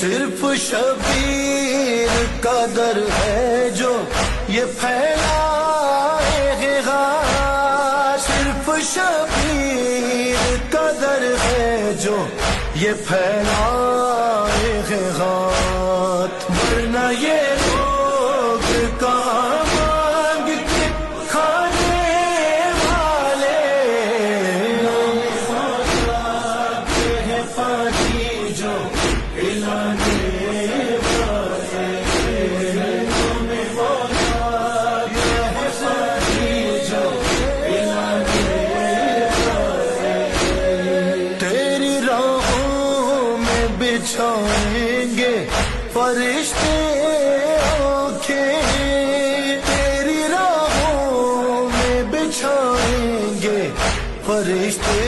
صرف شبیر کا در ہے جو یہ پھیلائے گا، صرف شبیر کا در ہے جو یہ پھیلائے گا، ورنہ یہ لوگ کہاں مانگ کے کھانے والے، ہیں پانی جو پلانے بچھائیں گے فرشتے آنکھیں، تیری راہوں میں بچھائیں گے فرشتے